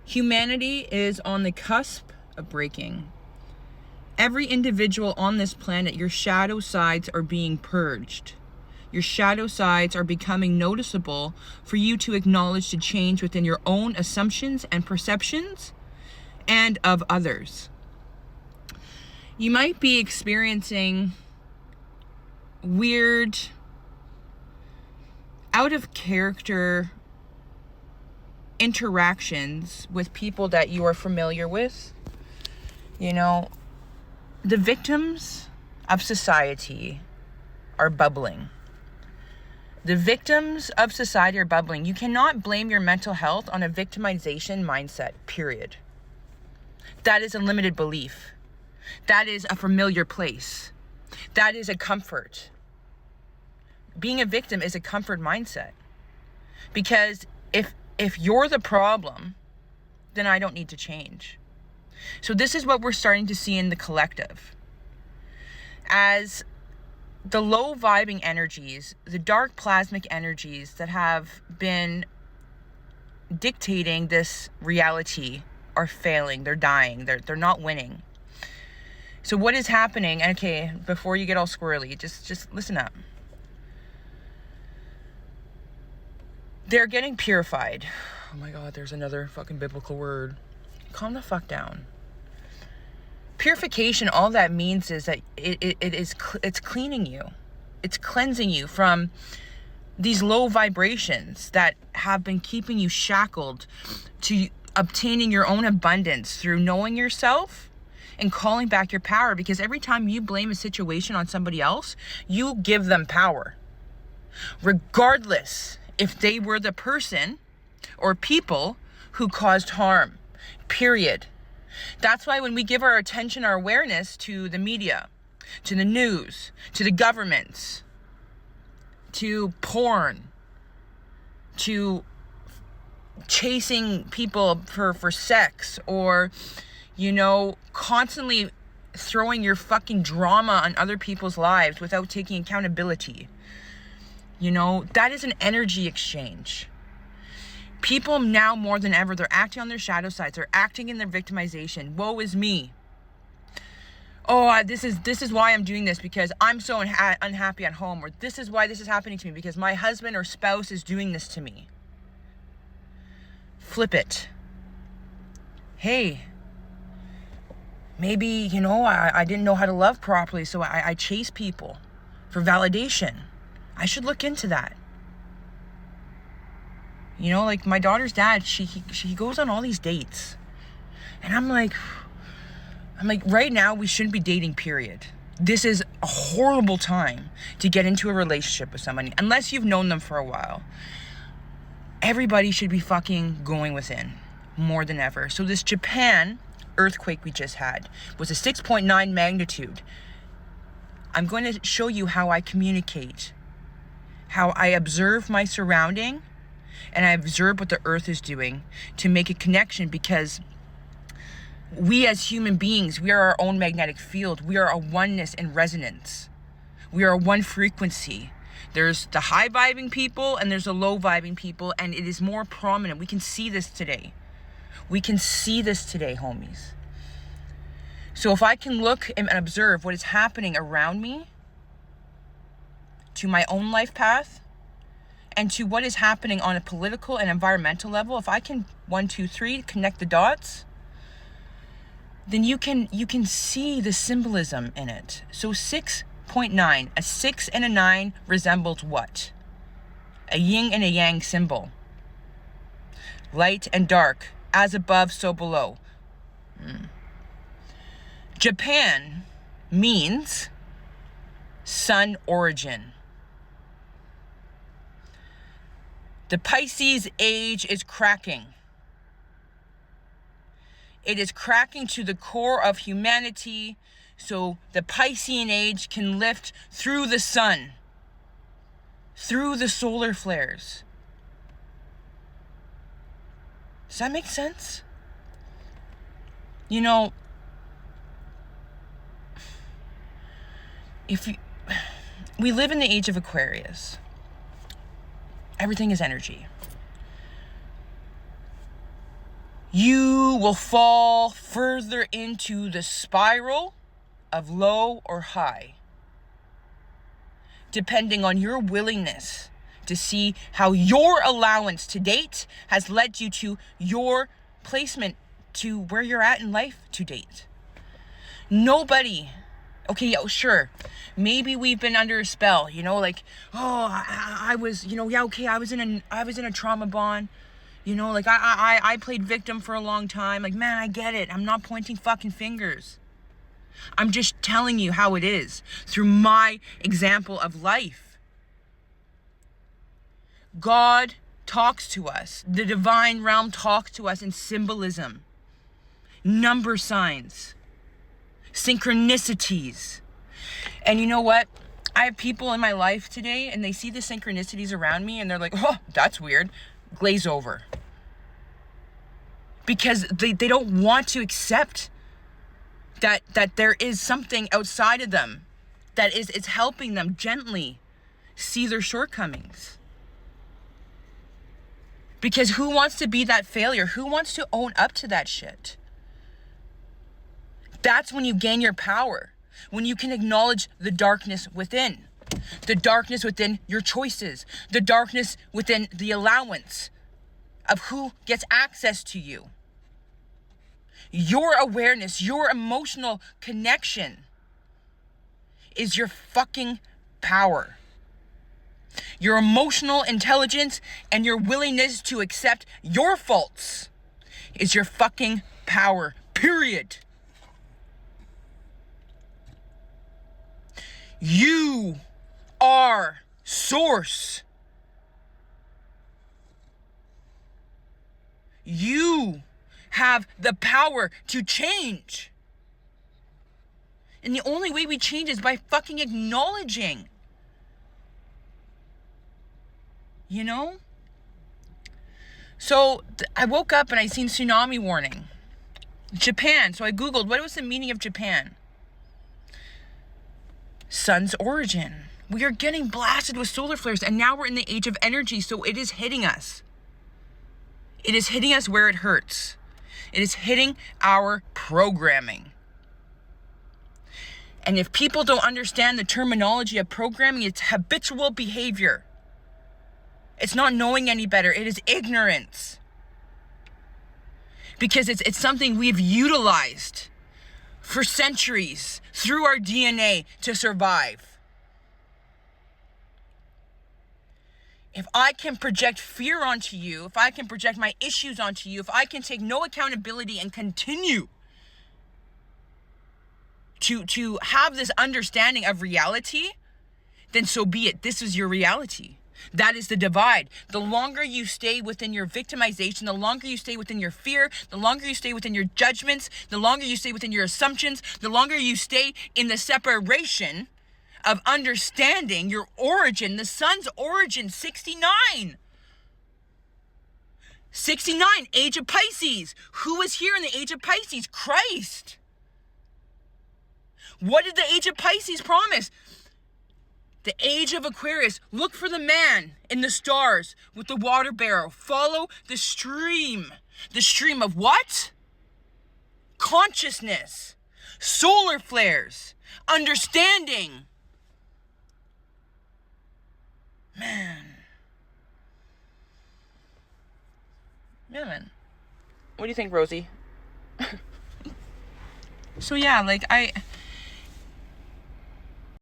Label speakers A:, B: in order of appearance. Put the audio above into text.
A: Humanity is on the cusp of breaking. Every individual on this planet, your shadow sides are being purged. Your shadow sides are becoming noticeable for you to acknowledge to change within your own assumptions and perceptions and of others. You might be experiencing weird, out of character interactions with people that you are familiar with. You know, the victims of society are bubbling. The victims of society are bubbling. You cannot blame your mental health on a victimization mindset, period. That is a limited belief. That is a familiar place. That is a comfort. Being a victim is a comfort mindset. Because if you're the problem, then I don't need to change. So this is what we're starting to see in the collective. As the low vibing energies, the dark plasmic energies that have been dictating this reality are failing. They're dying. They're not winning. So what is happening? And okay, before you get all squirrely, just listen up. They're getting purified. Oh my God, there's another fucking biblical word. Calm the fuck down. Purification, all that means is that it's cleaning you. It's cleansing you from these low vibrations that have been keeping you shackled to obtaining your own abundance through knowing yourself and calling back your power. Because every time you blame a situation on somebody else, you give them power. Regardless if they were the person or people who caused harm, period. That's why when we give our attention, our awareness to the media, to the news, to the governments, to porn, to chasing people for sex, or, you know, constantly throwing your fucking drama on other people's lives without taking accountability. You know, that is an energy exchange. People now more than ever, they're acting on their shadow sides. They're acting in their victimization. Woe is me. Oh, this is why I'm doing this, because I'm so unhappy at home. Or this is why this is happening to me, because my husband or spouse is doing this to me. Flip it. Hey, maybe, you know, I didn't know how to love properly, so I chase people for validation. I should look into that. You know, like my daughter's dad, he goes on all these dates. And I'm like, right now we shouldn't be dating, period. This is a horrible time to get into a relationship with somebody, unless you've known them for a while. Everybody should be fucking going within more than ever. So this Japan earthquake we just had was a 6.9 magnitude. I'm going to show you how I communicate, how I observe my surrounding, and I observe what the earth is doing to make a connection, because we as human beings, we are our own magnetic field. We are a oneness and resonance. We are one frequency. There's the high vibing people and there's the low vibing people, and it is more prominent. We can see this today. We can see this today, homies. So if I can look and observe what is happening around me, to my own life path, and to what is happening on a political and environmental level, if I can 1, 2, 3 connect the dots, then you can see the symbolism in it. So 6.9, a 6 and a 9 resembles what? A yin and a yang symbol. Light and dark, as above, so below. Japan means sun origin. The Pisces age is cracking. It is cracking to the core of humanity, so the Piscean age can lift through the sun, through the solar flares. Does that make sense? You know, we live in the age of Aquarius. Everything is energy. you will fall further into the spiral of low or high, depending on your willingness to see how your allowance to date has led you to your placement to where you're at in life to date. Nobody, okay, yeah, sure, maybe we've been under a spell, like, oh, I was, yeah, okay, I was in a trauma bond, like I played victim for a long time. Like, man, I get it. I'm not pointing fucking fingers. I'm just telling you how it is through my example of life. God talks to us. The divine realm talks to us in symbolism, number signs, synchronicities. And you know what? I have people in my life today and they see the synchronicities around me and they're like, oh, that's weird. Glaze over. Because they don't want to accept that there is something outside of them that it's helping them gently see their shortcomings. Because who wants to be that failure? Who wants to own up to that shit? That's when you gain your power. When you can acknowledge the darkness within. The darkness within your choices. The darkness within the allowance of who gets access to you. Your awareness, your emotional connection is your fucking power. Your emotional intelligence and your willingness to accept your faults is your fucking power, period. You are source. You have the power to change. And the only way we change is by fucking acknowledging. So I woke up and I seen tsunami warning. Japan. So I Googled, what was the meaning of Japan? Sun's origin. We are getting blasted with solar flares and now we're in the age of energy. So it is hitting us. It is hitting us where it hurts. It is hitting our programming. And if people don't understand the terminology of programming, it's habitual behavior. It's not knowing any better. It is ignorance. Because it's something we've utilized for centuries through our DNA to survive. If I can project fear onto you, if I can project my issues onto you, if I can take no accountability and continue to have this understanding of reality, then so be it. This is your reality. That is the divide. The longer you stay within your victimization, the longer you stay within your fear, the longer you stay within your judgments, the longer you stay within your assumptions, the longer you stay in the separation of understanding your origin, the sun's origin, 69. 69, age of Pisces. Who was here in the age of Pisces? Christ. What did the age of Pisces promise? The age of Aquarius. Look for the man in the stars with the water barrel. Follow the stream. The stream of what? Consciousness. Solar flares. Understanding. Man. Yeah, man. What do you think, Rosie? So yeah, like